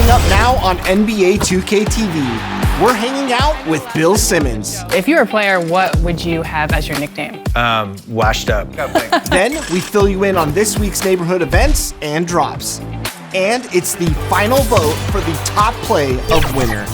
Coming up now on NBA 2K TV, we're hanging out with Bill Simmons. If you were a player, what would you have as your nickname? Washed up. Then we fill you in on this week's neighborhood events and drops. And it's the final vote for the top play of winter.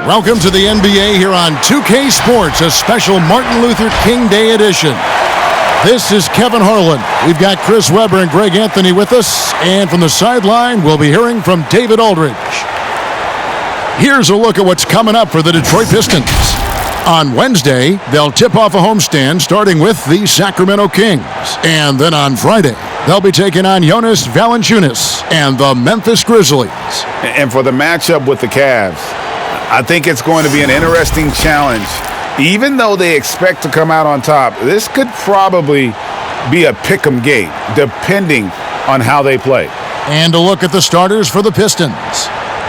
Welcome to the NBA here on 2K Sports, a special Martin Luther King Day edition. This is Kevin Harlan. We've got Chris Webber and Greg Anthony with us, and from the sideline, we'll be hearing from David Aldridge. Here's a look at what's coming up for the Detroit Pistons. On Wednesday, they'll tip off a homestand starting with the Sacramento Kings. And then on Friday, they'll be taking on Jonas Valanciunas and the Memphis Grizzlies. And for the matchup with the Cavs, I think it's going to be an interesting challenge. Even though they expect to come out on top, this could probably be a pick'em game, depending on how they play. And a look at the starters for the Pistons.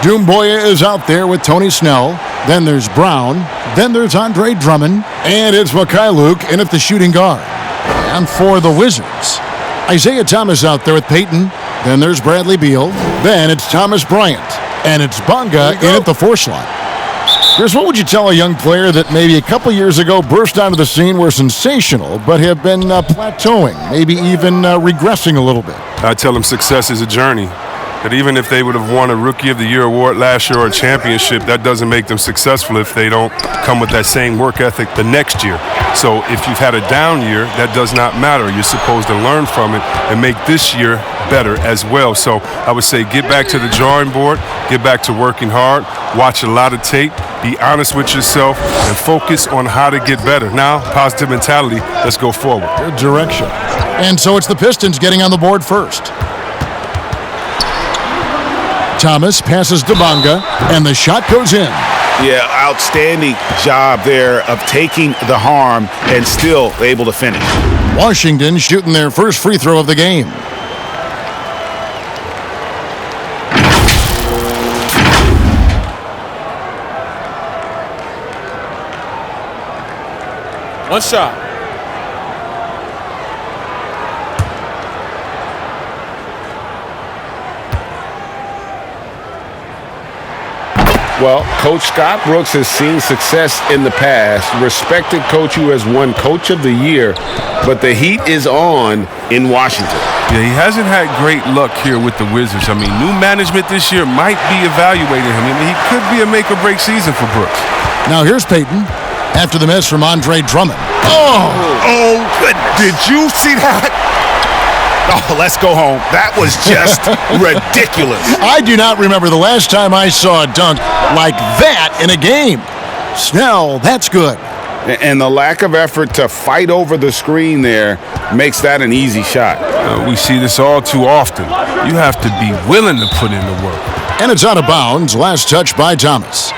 Doumbouya is out there with Tony Snell. Then there's Brown. Then there's Andre Drummond. And it's Mikhailuk in at the shooting guard. And for the Wizards, Isaiah Thomas out there with Peyton. Then there's Bradley Beal. Then it's Thomas Bryant. And it's Bonga in at the 4 slot. Chris, what would you tell a young player that maybe a couple years ago burst onto the scene, were sensational, but have been plateauing, maybe even regressing a little bit? I tell them success is a journey. That even if they would have won a Rookie of the Year award last year or a championship, that doesn't make them successful if they don't come with that same work ethic the next year. So if you've had a down year, that does not matter. You're supposed to learn from it and make this year better as well. So I would say get back to the drawing board, get back to working hard, watch a lot of tape, be honest with yourself, and focus on how to get better. Now, positive mentality, let's go forward. Good direction. And so it's the Pistons getting on the board first. Thomas passes to Bonga, and the shot goes in. Yeah, outstanding job there of taking the harm and still able to finish. Washington shooting their first free throw of the game. One shot. Well, Coach Scott Brooks has seen success in the past, respected coach who has won Coach of the Year, but the heat is on in Washington. Yeah, he hasn't had great luck here with the Wizards. I mean, new management this year might be evaluating him. I mean, he could be a make-or-break season for Brooks. Now here's Peyton after the miss from Andre Drummond. Oh, goodness. Did you see that? Oh, let's go home. That was just ridiculous. I do not remember the last time I saw a dunk like that in a game. Snell, that's good. And the lack of effort to fight over the screen there makes that an easy shot. We see this all too often. You have to be willing to put in the work. And it's out of bounds. Last touch by Thomas.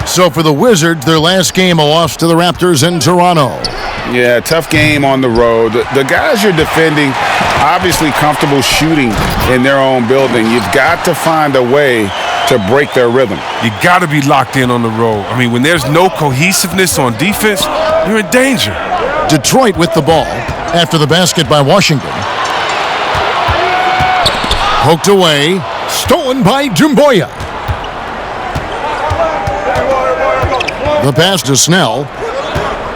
So for the Wizards, their last game, a loss to the Raptors in Toronto. Yeah, tough game on the road. The guys you're defending, obviously comfortable shooting in their own building. You've got to find a way to break their rhythm. You got to be locked in on the road. I mean, when there's no cohesiveness on defense, you're in danger. Detroit with the ball after the basket by Washington. Poked away, stolen by Doumbouya. The pass to Snell.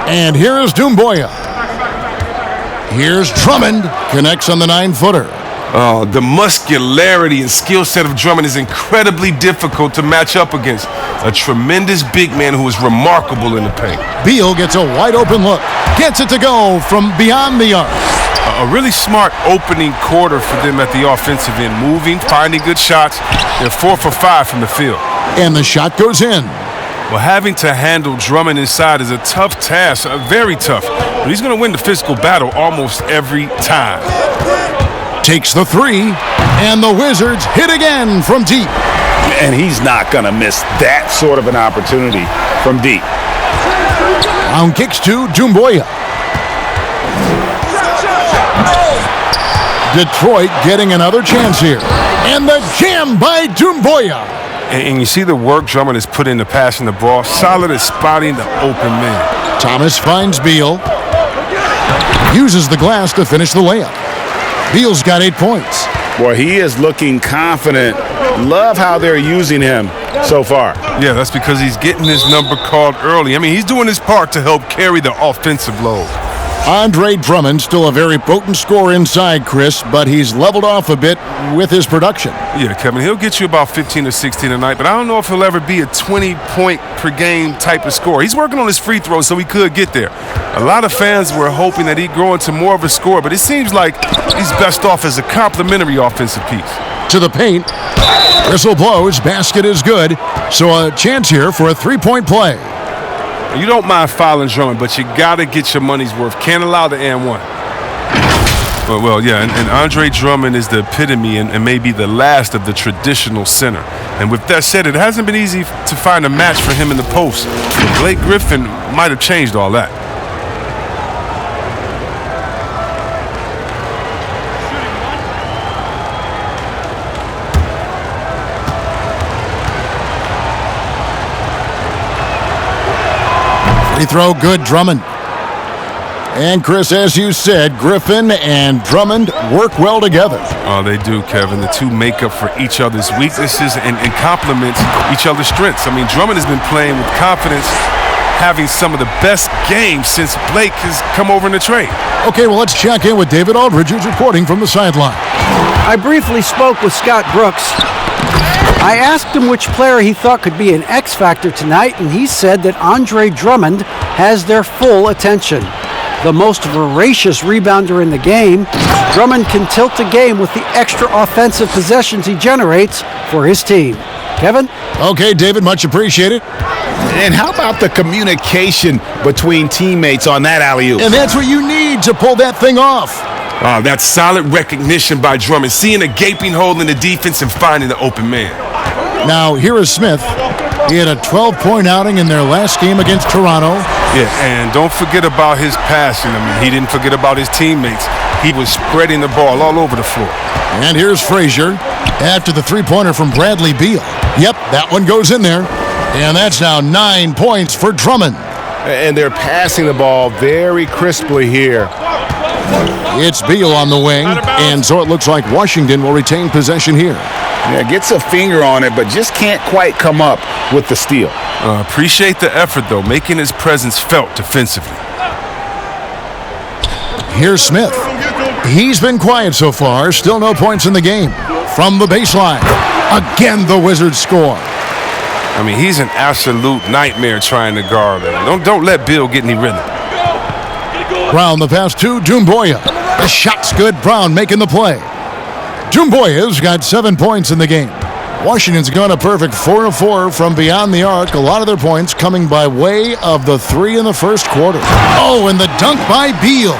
And here is Doumbouya. Here's Drummond, connects on the 9-footer. Oh, the muscularity and skill set of Drummond is incredibly difficult to match up against. A tremendous big man who is remarkable in the paint. Beal gets a wide open look. Gets it to go from beyond the arc. A really smart opening quarter for them at the offensive end. Moving, finding good shots. They're 4 for 5 from the field. And the shot goes in. Well, having to handle Drummond inside is a tough task, very tough. But he's going to win the physical battle almost every time. Takes the 3, and the Wizards hit again from deep. And he's not going to miss that sort of an opportunity from deep. Brown kicks to Doumbouya. Detroit getting another chance here. And the jam by Doumbouya. And you see the work Drummond has put into passing the ball. Solid at spotting the open man. Thomas finds Beal. Uses the glass to finish the layup. Beal's got 8 points. Boy, he is looking confident. Love how they're using him so far. Yeah, that's because he's getting his number called early. I mean, he's doing his part to help carry the offensive load. Andre Drummond, still a very potent scorer inside, Chris, but he's leveled off a bit with his production. Yeah, Kevin, he'll get you about 15 or 16 a night, but I don't know if he'll ever be a 20-point-per-game type of scorer. He's working on his free throws, so he could get there. A lot of fans were hoping that he'd grow into more of a scorer, but it seems like he's best off as a complementary offensive piece. To the paint. Whistle blows, basket is good, so a chance here for a 3-point play. You don't mind fouling Drummond, but you got to get your money's worth. Can't allow the and one. Well, yeah, and Andre Drummond is the epitome and maybe the last of the traditional center. And with that said, it hasn't been easy to find a match for him in the post. But Blake Griffin might have changed all that. Free throw good, Drummond. And Chris, as you said, Griffin and Drummond work well together. Oh, they do, Kevin. The two make up for each other's weaknesses and complement each other's strengths. I mean, Drummond has been playing with confidence, having some of the best games since Blake has come over in the trade. Okay, well, let's check in with David Aldridge, who's reporting from the sideline. I briefly spoke with Scott Brooks. I asked him which player he thought could be an X factor tonight, and he said that Andre Drummond has their full attention. The most voracious rebounder in the game, Drummond can tilt the game with the extra offensive possessions he generates for his team. Kevin? Okay, David, much appreciated. And how about the communication between teammates on that alley-oop? And that's what you need to pull that thing off. Oh, that's solid recognition by Drummond, seeing a gaping hole in the defense and finding the open man. Now, here is Smith. He had a 12-point outing in their last game against Toronto. Yeah, and don't forget about his passing. I mean, he didn't forget about his teammates. He was spreading the ball all over the floor. And here's Frazier after the three-pointer from Bradley Beal. Yep, that one goes in there. And that's now 9 points for Drummond. And they're passing the ball very crisply here. It's Beal on the wing, and so it looks like Washington will retain possession here. Yeah, gets a finger on it, but just can't quite come up with the steal. Appreciate the effort, though, making his presence felt defensively. Here's Smith. He's been quiet so far, still no points in the game. From the baseline, again the Wizards score. I mean, he's an absolute nightmare trying to guard him. Don't let Bill get any rhythm. Brown the pass to Doumbouya. The shot's good. Brown making the play. Doumbouya's got 7 points in the game. Washington's gone a perfect 4 of 4 from beyond the arc. A lot of their points coming by way of the 3 in the first quarter. Oh, and the dunk by Beal.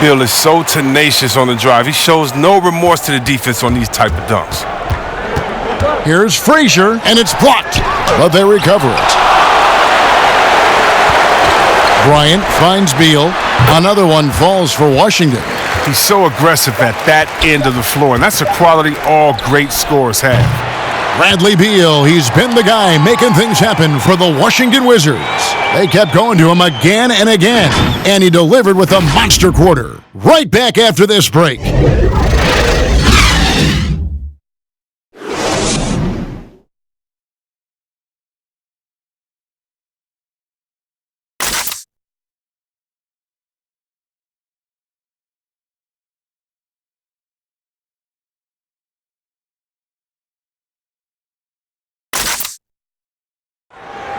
Beal is so tenacious on the drive. He shows no remorse to the defense on these type of dunks. Here's Frazier, and it's blocked, but they recover it. Bryant finds Beal. Another one falls for Washington. He's so aggressive at that end of the floor, and that's a quality all great scorers have. Bradley Beal, he's been the guy making things happen for the Washington Wizards. They kept going to him again and again, and he delivered with a monster quarter. Right back after this break.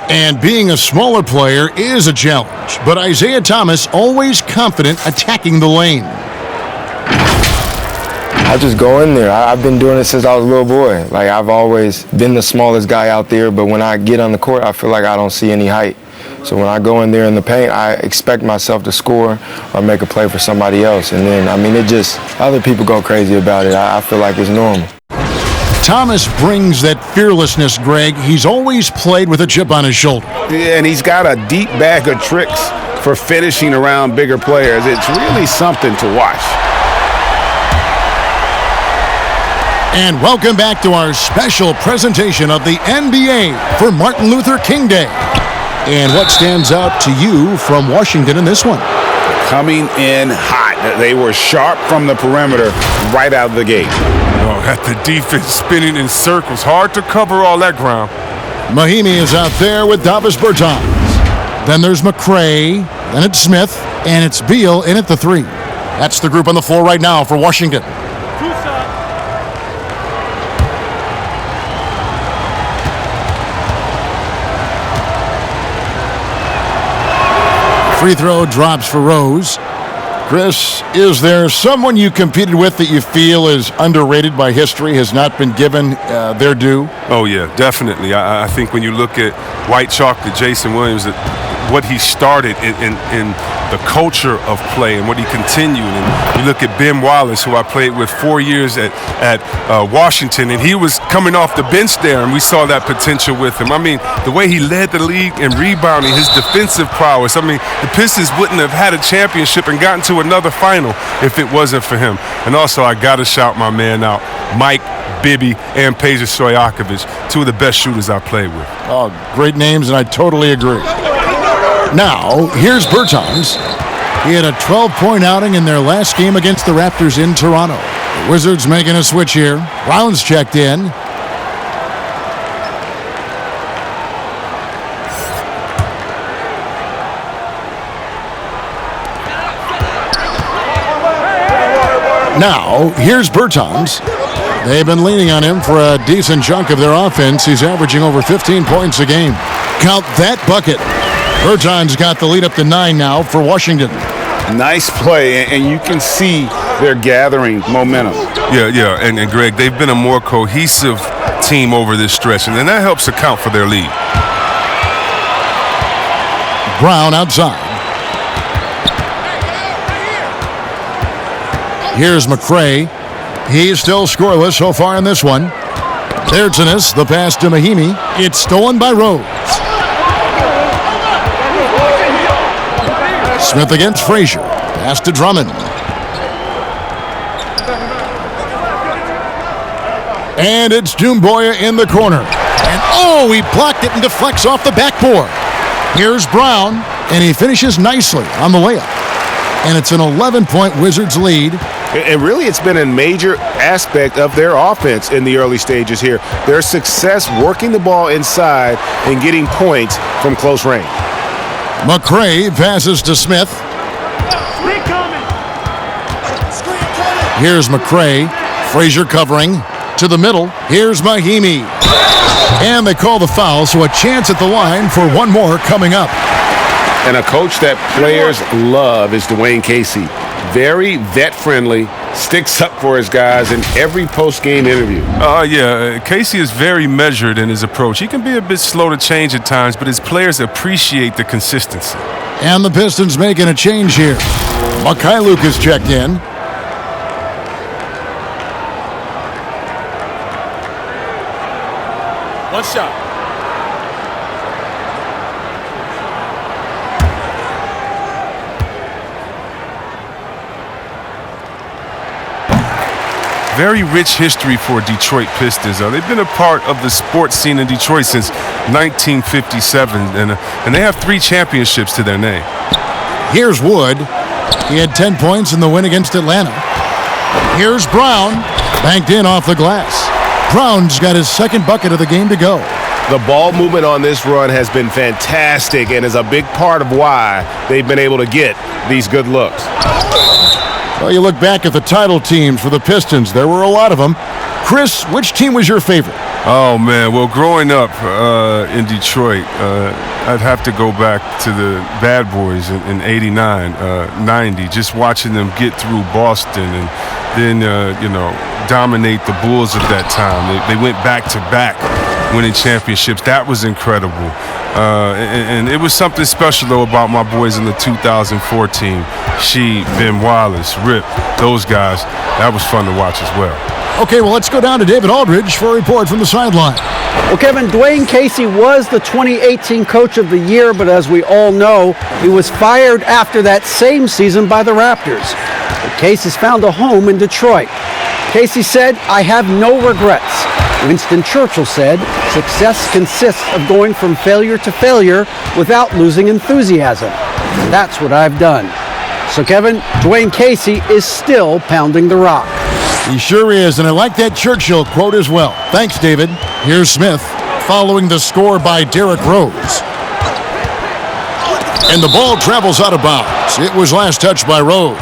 And being a smaller player is a challenge, but Isaiah Thomas always confident attacking the lane. I just go in there. I've been doing it since I was a little boy. Like, I've always been the smallest guy out there, but when I get on the court, I feel like I don't see any height. So when I go in there in the paint, I expect myself to score or make a play for somebody else. And then, I mean, other people go crazy about it. I feel like it's normal. Thomas brings that fearlessness, Greg. He's always played with a chip on his shoulder. Yeah, and he's got a deep bag of tricks for finishing around bigger players. It's really something to watch. And welcome back to our special presentation of the NBA for Martin Luther King Day. And what stands out to you from Washington in this one? Coming in hot. They were sharp from the perimeter right out of the gate. Oh, got the defense spinning in circles. Hard to cover all that ground. Mahimi is out there with Davis Bertans. Then there's McRae. Then it's Smith. And it's Beal in at the three. That's the group on the floor right now for Washington. Free throw drops for Rose. Chris, is there someone you competed with that you feel is underrated by history, has not been given their due? Oh, yeah, definitely. I think when you look at White Chocolate, Jason Williams, what he started in the culture of play and what he continued. And you look at Ben Wallace, who I played with 4 years at Washington, and he was coming off the bench there, and we saw that potential with him. I mean, the way he led the league in rebounding, his defensive prowess. I mean, the Pistons wouldn't have had a championship and gotten to another final if it wasn't for him. And also, I got to shout my man out, Mike Bibby and Peja Stojakovic, two of the best shooters I played with. Oh, great names, and I totally agree. Now, here's Bertans. He had a 12-point outing in their last game against the Raptors in Toronto. The Wizards making a switch here. Brown's checked in. Now, here's Bertans. They've been leaning on him for a decent chunk of their offense. He's averaging over 15 points a game. Count that bucket. Bertans got the lead up to 9 now for Washington. Nice play, and you can see they're gathering momentum. Yeah, and Greg, they've been a more cohesive team over this stretch, and then that helps account for their lead. Brown outside. Here's McRae. He's still scoreless so far in this one. Tertsinus, the pass to Mahimi. It's stolen by Rose. Smith against Frazier. Pass to Drummond. And it's Doumbouya in the corner. And he blocked it and deflects off the backboard. Here's Brown, and he finishes nicely on the layup. And it's an 11-point Wizards lead. And really, it's been a major aspect of their offense in the early stages here. Their success working the ball inside and getting points from close range. McRae passes to Smith. Here's McRae. Frazier covering to the middle. Here's Mahimi. And they call the foul, so a chance at the line for one more coming up. And a coach that players love is Dwayne Casey. Very vet-friendly, sticks up for his guys in every post-game interview. Casey is very measured in his approach. He can be a bit slow to change at times, but his players appreciate the consistency. And the Pistons making a change here. Mikhailuk is checked in. One shot. very rich history for Detroit Pistons. They've been a part of the sports scene in Detroit since 1957, and they have 3 championships to their name. Here's Wood. He had 10 points in the win against Atlanta. Here's Brown. Banked in off the glass. Brown's got his second bucket of the game to go. The ball movement on this run has been fantastic and is a big part of why they've been able to get these good looks. Well, you look back at the title teams for the Pistons. There were a lot of them. Chris, which team was your favorite? Oh, man. Well, growing up in Detroit, I'd have to go back to the Bad Boys in 89, 90, just watching them get through Boston and then, dominate the Bulls of that time. They went back-to-back winning championships. That was incredible. And it was something special, though, about my boys in the 2004 team. Ben Wallace, Rip, those guys. That was fun to watch as well. Okay, well, let's go down to David Aldridge for a report from the sideline. Well, Kevin, Dwayne Casey was the 2018 Coach of the Year, but as we all know, he was fired after that same season by the Raptors. But Casey's found a home in Detroit. Casey said, "I have no regrets." Winston Churchill said, "Success consists of going from failure to failure without losing enthusiasm. That's what I've done." So, Kevin, Dwayne Casey is still pounding the rock. He sure is, and I like that Churchill quote as well. Thanks, David. Here's Smith following the score by Derrick Rose. And the ball travels out of bounds. It was last touched by Rose.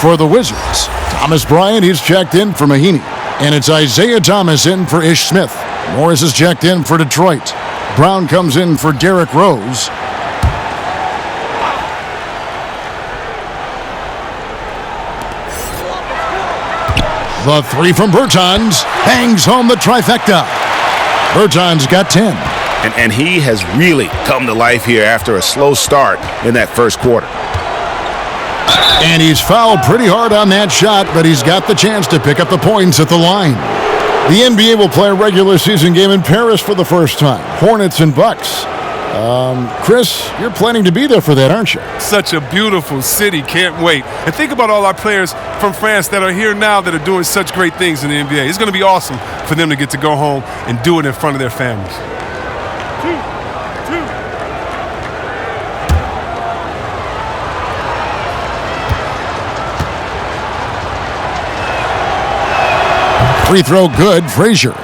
For the Wizards, Thomas Bryant, he's checked in for Mahinmi. And it's Isaiah Thomas in for Ish Smith. Morris is checked in for Detroit. Brown comes in for Derrick Rose. The 3 from Bertans hangs home the trifecta. Bertans got 10. And he has really come to life here after a slow start in that first quarter. And he's fouled pretty hard on that shot, but he's got the chance to pick up the points at the line. The NBA will play a regular season game in Paris for the first time. Hornets and Bucks. Chris, you're planning to be there for that, aren't you? Such a beautiful city. Can't wait. And think about all our players from France that are here now that are doing such great things in the NBA. It's going to be awesome for them to get to go home and do it in front of their families. Free throw good, Frazier.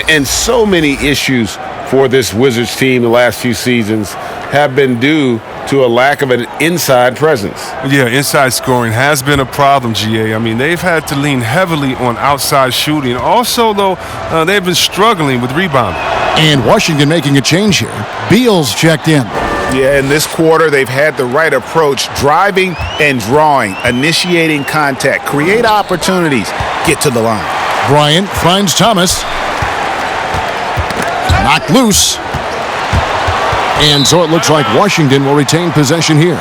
And so many issues for this Wizards team the last few seasons have been due to a lack of an inside presence. Yeah, inside scoring has been a problem, GA. I mean, they've had to lean heavily on outside shooting. Also, though, they've been struggling with rebounding. And Washington making a change here. Beal's checked in. Yeah, in this quarter, they've had the right approach, driving and drawing, initiating contact, create opportunities, get to the line. Bryant finds Thomas. Knocked loose. And so it looks like Washington will retain possession here.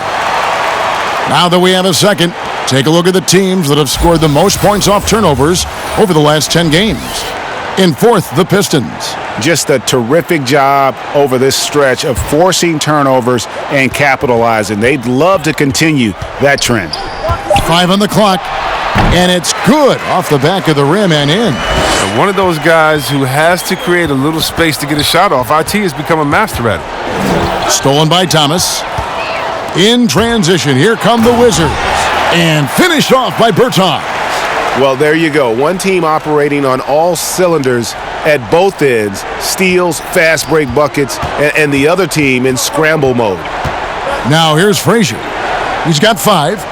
Now that we have a second, take a look at the teams that have scored the most points off turnovers over the last 10 games. In fourth, the Pistons. Just a terrific job over this stretch of forcing turnovers and capitalizing. They'd love to continue that trend. 5 on the clock, and it's good off the back of the rim and in. One of those guys who has to create a little space to get a shot off. IT has become a master at it. Stolen by Thomas. In transition, here come the Wizards. And finished off by Bertans. Well, there you go. One team operating on all cylinders at both ends. Steals, fast break buckets, and the other team in scramble mode. Now here's Frazier. He's got 5.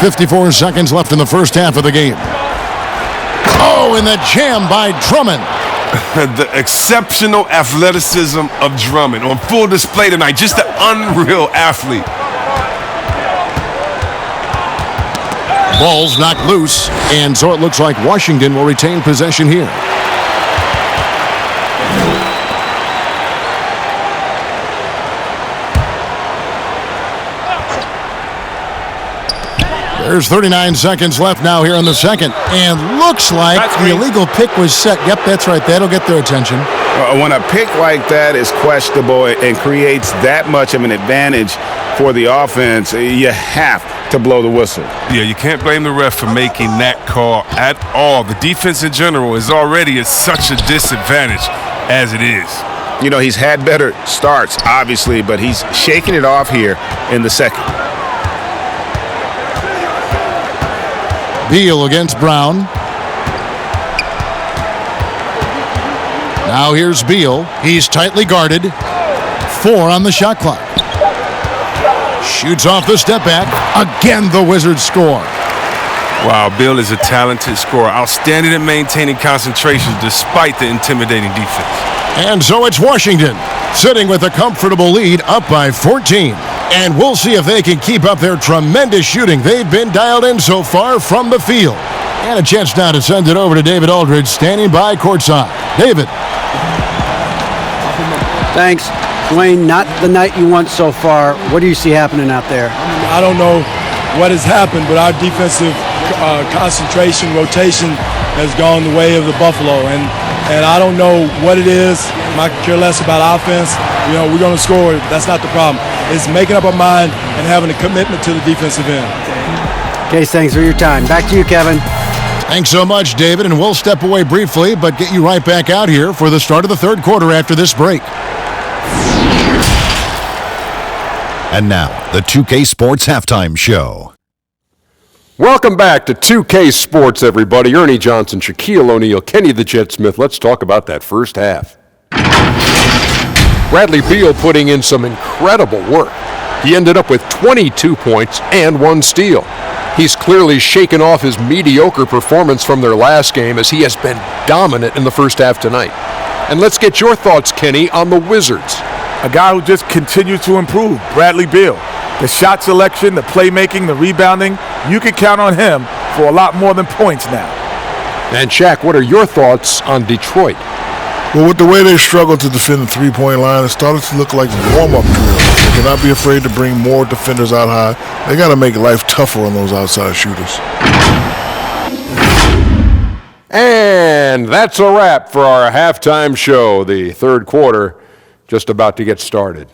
54 seconds left in the first half of the game. Oh, and the jam by Drummond. The exceptional athleticism of Drummond on full display tonight. Just an unreal athlete. Ball's knocked loose, and so it looks like Washington will retain possession here. There's 39 seconds left now here in the second, and looks like the illegal pick was set. Yep, that's right. That'll get their attention. When a pick like that is questionable and creates that much of an advantage, for the offense, you have to blow the whistle. Yeah, you can't blame the ref for making that call at all. The defense in general is already at such a disadvantage as it is. You know, he's had better starts, obviously, but he's shaking it off here in the second. Beal against Brown. Now here's Beal. He's tightly guarded. 4 on the shot clock. Shoots off the step back. Again, the Wizards score. Wow, Beal is a talented scorer. Outstanding at maintaining concentration despite the intimidating defense. And so it's Washington, sitting with a comfortable lead, up by 14. And we'll see if they can keep up their tremendous shooting. They've been dialed in so far from the field. And a chance now to send it over to David Aldridge, standing by courtside. David. Thanks. Dwayne, not the night you want so far. What do you see happening out there? I don't know what has happened, but our defensive concentration, rotation has gone the way of the Buffalo. And I don't know what it is. I could care less about offense. You know, we're going to score. That's not the problem. It's making up our mind and having a commitment to the defensive end. Case, thanks for your time. Back to you, Kevin. Thanks so much, David, and we'll step away briefly, but get you right back out here for the start of the third quarter after this break. And now, the 2K Sports Halftime Show. Welcome back to 2K Sports, everybody. Ernie Johnson, Shaquille O'Neal, Kenny the Jet Smith. Let's talk about that first half. Bradley Beal putting in some incredible work. He ended up with 22 points and 1 steal. He's clearly shaken off his mediocre performance from their last game, as he has been dominant in the first half tonight. And let's get your thoughts, Kenny, on the Wizards. A guy who just continues to improve, Bradley Beal. The shot selection, the playmaking, the rebounding, you can count on him for a lot more than points now. And Shaq, what are your thoughts on Detroit? Well, with the way they struggle to defend the three-point line, it started to look like warm-up drills. They cannot be afraid to bring more defenders out high. They got to make life tougher on those outside shooters. And that's a wrap for our halftime show. The third quarter just about to get started.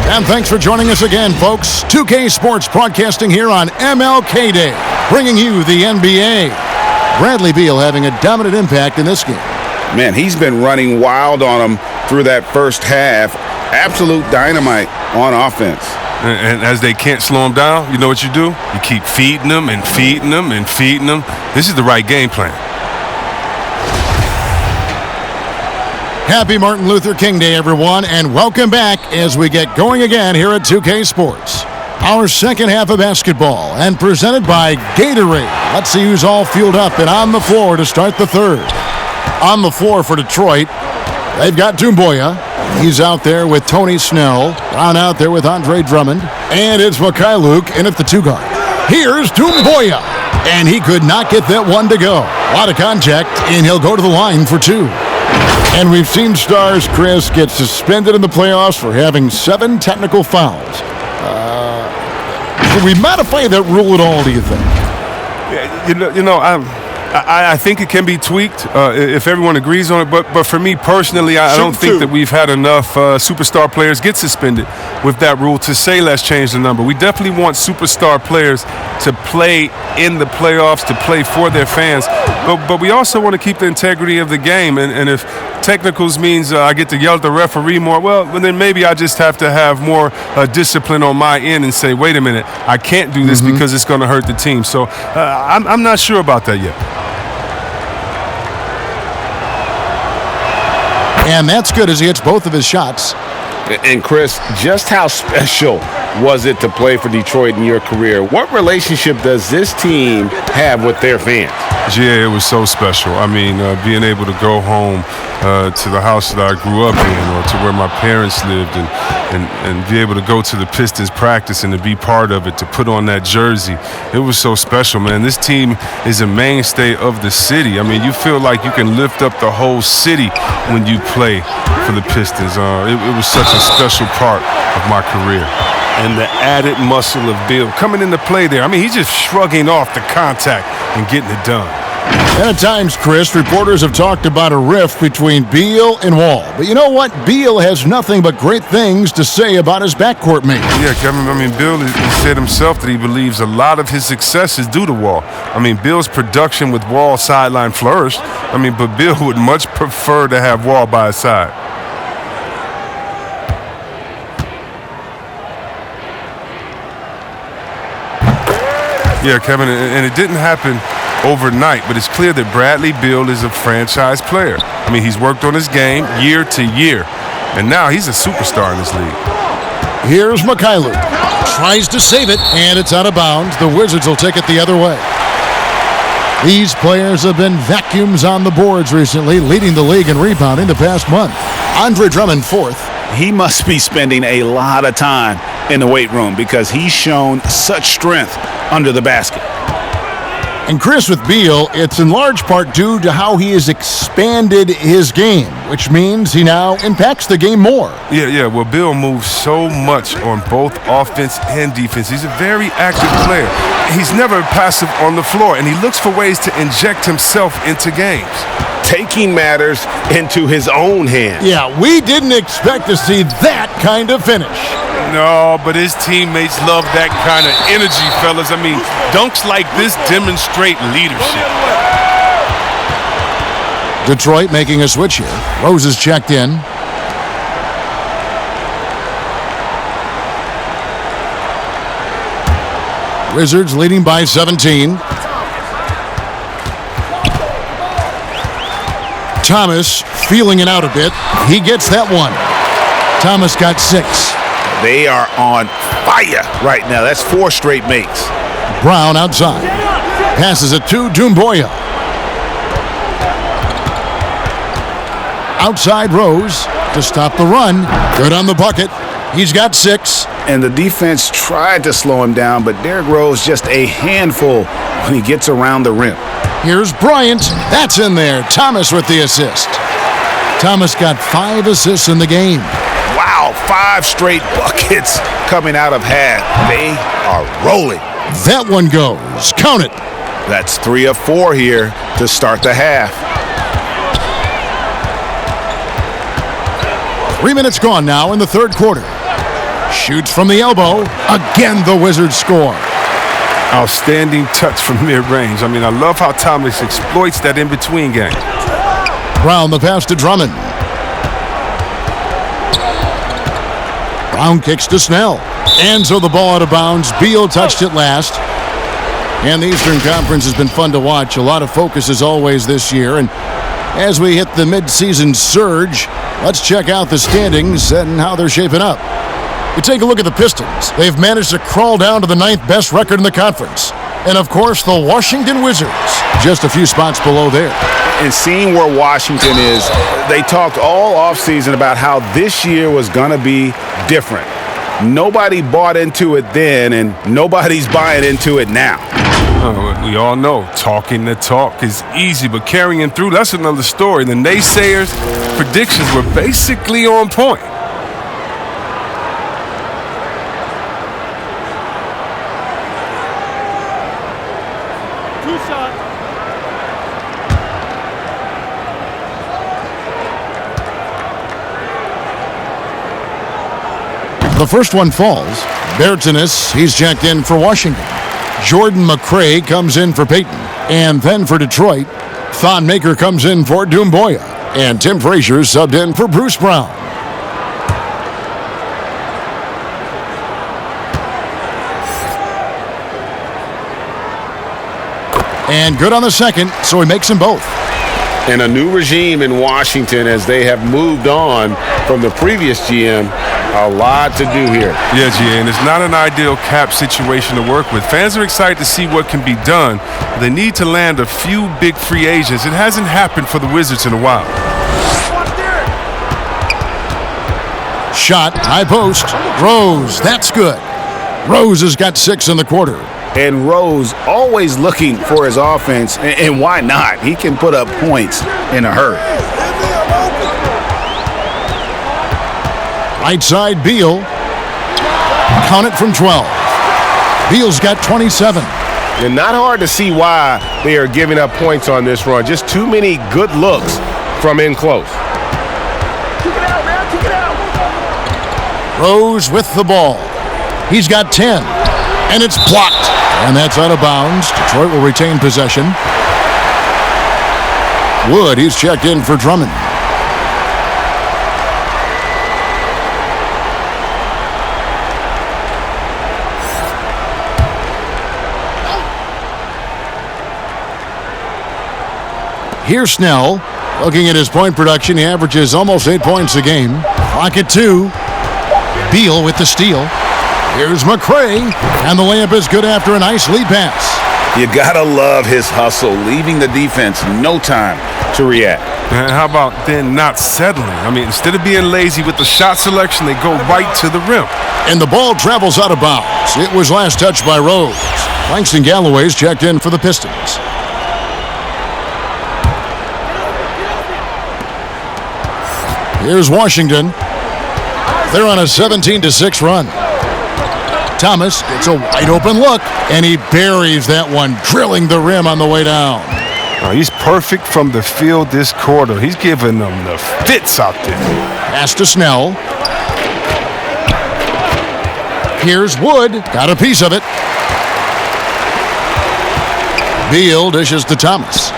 And thanks for joining us again, folks. 2K Sports broadcasting here on MLK Day, bringing you the NBA. Bradley Beal having a dominant impact in this game. Man, he's been running wild on them through that first half. Absolute dynamite on offense. And as they can't slow him down, you know what you do? You keep feeding them and feeding them and feeding them. This is the right game plan. Happy Martin Luther King Day, everyone, and welcome back as we get going again here at 2K Sports. Our second half of basketball, and presented by Gatorade. Let's see who's all fueled up and on the floor to start the third. On the floor for Detroit, they've got Doumbouya. He's out there with Tony Snell. Brown out there with Andre Drummond. And it's Mikhailuk in at the 2 guard. Here's Doumbouya. And he could not get that one to go. A lot of contact, and he'll go to the line for 2. And we've seen stars, Chris, get suspended in the playoffs for having 7 technical fouls. Should we modify that rule at all, do you think? I think it can be tweaked if everyone agrees on it. But for me personally, I don't think that we've had enough superstar players get suspended with that rule to say let's change the number. We definitely want superstar players to play in the playoffs, to play for their fans. But we also want to keep the integrity of the game. And if technicals means I get to yell at the referee more, well, then maybe I just have to have more discipline on my end and say, wait a minute, I can't do this because it's going to hurt the team. So I'm not sure about that yet. And that's good as he hits both of his shots. And Chris, just how special was it to play for Detroit in your career? What relationship does this team have with their fans? Yeah, it was so special. I mean, being able to go home to the house that I grew up in, or to where my parents lived, and be able to go to the Pistons practice and to be part of it, to put on that jersey. It was so special, man. This team is a mainstay of the city. I mean, you feel like you can lift up the whole city when you play for the Pistons. It was such a special part of my career. And the added muscle of Beal coming into play there. I mean, he's just shrugging off the contact and getting it done. And at times, Chris, reporters have talked about a rift between Beal and Wall. But you know what? Beal has nothing but great things to say about his backcourt mate. Yeah, Kevin, I mean, Beal he said himself that he believes a lot of his success is due to Wall. I mean, Beal's production with Wall sideline flourished. I mean, but Beal would much prefer to have Wall by his side. Yeah, Kevin, and it didn't happen overnight, but it's clear that Bradley Beal is a franchise player. I mean, he's worked on his game year to year, and now he's a superstar in this league. Here's Mikhailuk. Tries to save it, and it's out of bounds. The Wizards will take it the other way. These players have been vacuums on the boards recently, leading the league in rebounding the past month. Andre Drummond, fourth. He must be spending a lot of time in the weight room because he's shown such strength under the basket. And Chris, with Beal, it's in large part due to how he has expanded his game, which means he now impacts the game more. Yeah. Well, Beal moves so much on both offense and defense. He's a very active player. He's never passive on the floor, and he looks for ways to inject himself into games. Taking matters into his own hands. Yeah, we didn't expect to see that kind of finish. No, but his teammates love that kind of energy, fellas. I mean, dunks like this demonstrate leadership. Detroit making a switch here. Rose is checked in. Wizards leading by 17. Thomas feeling it out a bit. He gets that one. Thomas got 6. They are on fire right now. That's 4 straight makes. Brown outside. Passes it to Doumbouya. Outside Rose to stop the run. Good on the bucket. He's got 6. And the defense tried to slow him down, but Derrick Rose just a handful when he gets around the rim. Here's Bryant. That's in there. Thomas with the assist. Thomas got 5 assists in the game. Wow, 5 straight buckets coming out of half. They are rolling. That one goes. Count it. That's 3 of 4 here to start the half. 3 minutes gone now in the third quarter. Shoots from the elbow. Again, the Wizards score. Outstanding touch from mid-range. I mean, I love how Thomas exploits that in-between game. Brown the pass to Drummond. Brown kicks to Snell. And so the ball out of bounds. Beal touched it last. And the Eastern Conference has been fun to watch. A lot of focus as always this year. And as we hit the mid-season surge, let's check out the standings and how they're shaping up. You take a look at the Pistons. They've managed to crawl down to the 9th best record in the conference. And, of course, the Washington Wizards, just a few spots below there. And seeing where Washington is, they talked all offseason about how this year was going to be different. Nobody bought into it then, and nobody's buying into it now. We all know talking the talk is easy, but carrying through, that's another story. The naysayers' predictions were basically on point. The first one falls. Bertanis, he's checked in for Washington. Jordan McRae comes in for Peyton. And then for Detroit, Thon Maker comes in for Doumbouya. And Tim Frazier subbed in for Bruce Brown. And good on the second, so he makes them both. And a new regime in Washington as they have moved on from the previous GM. A lot to do here. Yeah, GA, and it's not an ideal cap situation to work with. Fans are excited to see what can be done. They need to land a few big free agents. It hasn't happened for the Wizards in a while. Shot, high post. Rose, that's good. Rose has got 6 in the quarter. And Rose always looking for his offense, and why not? He can put up points in a hurry. Right side, Beal. Count it from 12. Beal's got 27. And not hard to see why they are giving up points on this run. Just too many good looks from in close. Kick it out, man. Kick it out. Rose with the ball. He's got 10. And it's blocked. And that's out of bounds. Detroit will retain possession. Wood, he's checked in for Drummond. Here's Snell. Looking at his point production, he averages almost 8 points a game. Clock at 2. Beal with the steal. Here's McRae, and the layup is good after a nice lead pass. You gotta love his hustle, leaving the defense no time to react. And how about then not settling? I mean, instead of being lazy with the shot selection, they go right to the rim. And the ball travels out of bounds. It was last touched by Rose. Langston Galloway's checked in for the Pistons. Here's Washington. They're on a 17-6 run. Thomas gets a wide open look, and he buries that one, drilling the rim on the way down. Oh, he's perfect from the field this quarter. He's giving them the fits out there. Pass to Snell. Here's Wood. Got a piece of it. Beal dishes to Thomas.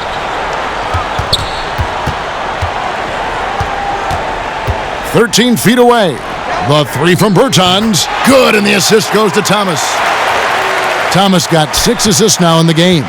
"13 feet away. The three from Bertans. Good, and the assist goes to Thomas. Thomas got 6 assists now in the game.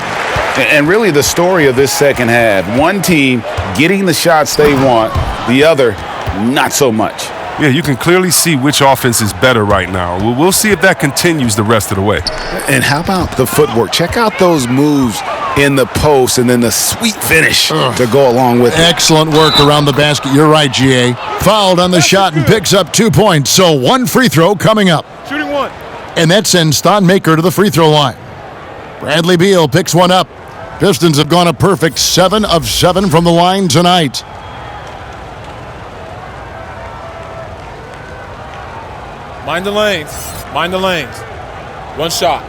And really the story of this second half, one team getting the shots they want, the other not so much. Yeah, you can clearly see which offense is better right now. We'll see if that continues the rest of the way. And how about the footwork? Check out those moves in the post and then the sweet finish to go along with it. Excellent work around the basket. You're right, GA. Fouled on the shot and picks up 2 points. So 1 free throw coming up. Shooting 1. And that sends Thon Maker to the free throw line. Bradley Beal picks one up. Pistons have gone a perfect 7 of 7 from the line tonight. Mind the lanes. Mind the lanes. One shot.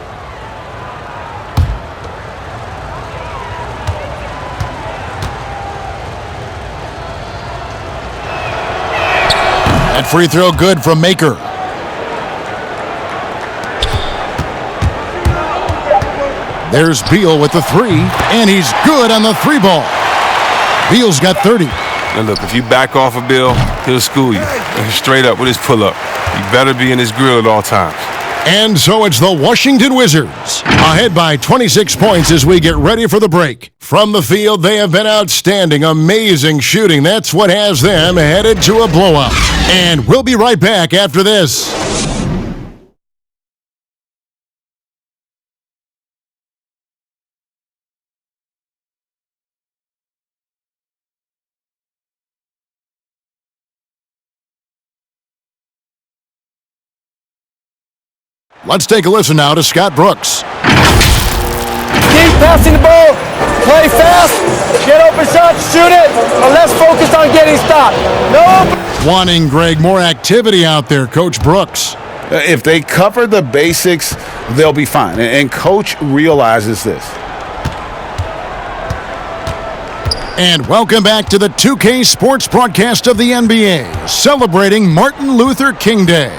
That free throw good from Maker. There's Beal with the 3, and he's good on the 3 ball. Beal's got 30. Now look, if you back off of Bill, he'll school you. Straight up with his pull-up. You better be in his grill at all times. And so it's the Washington Wizards, ahead by 26 points as we get ready for the break. From the field, they have been outstanding, amazing shooting. That's what has them headed to a blowout. And we'll be right back after this. Let's take a listen now to Scott Brooks. Keep passing the ball. Play fast. Get open shots. Shoot it. But let's focus on getting stopped. No. Wanting, Greg, more activity out there, Coach Brooks. If they cover the basics, they'll be fine. And Coach realizes this. And welcome back to the 2K Sports broadcast of the NBA, celebrating Martin Luther King Day.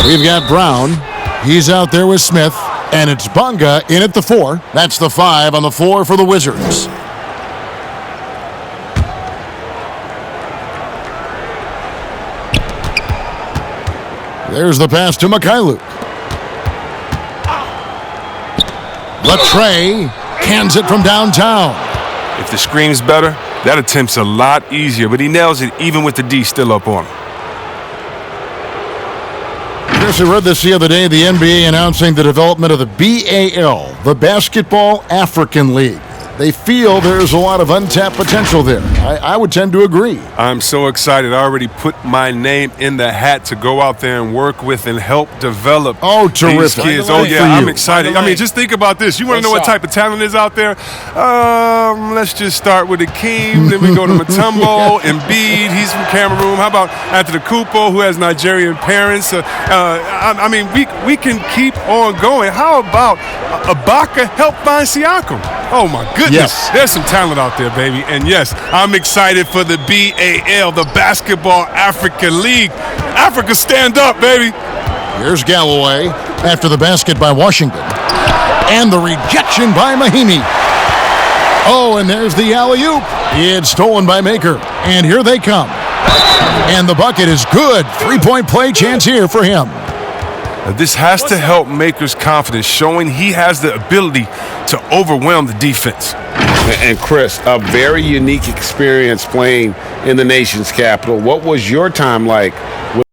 We've got Brown. He's out there with Smith, and it's Bunga in at the 4. That's the 5 on the floor for the Wizards. There's the pass to Mikhailuk. Latrey cans it from downtown. If the screen's better, that attempt's a lot easier, but he nails it even with the D still up on him. Chris, I read this the other day, the NBA announcing the development of the BAL, the Basketball African League. They feel there's a lot of untapped potential there. I would tend to agree. I'm so excited. I already put my name in the hat to go out there and work with and help develop these kids. Oh, yeah, I'm excited. I mean, just think about this. You want to know what type of talent is out there? Let's just start with Akeem. Then we go to Mutombo, Embiid. He's from Cameroon. How about Antetokounmpo, who has Nigerian parents? I mean, we can keep on going. How about Ibaka help find Siakam? Oh, my goodness. Yes. There's some talent out there, baby. And, yes, I'm excited for the BAL, the Basketball Africa League. Africa, stand up, baby. Here's Galloway after the basket by Washington. And the rejection by Mahinmi. Oh, and there's the alley-oop. It's stolen by Maker. And here they come. And the bucket is good. Three-point play chance here for him. This has to help Maker's confidence, showing he has the ability to overwhelm the defense. And Chris, a very unique experience playing in the nation's capital. What was your time like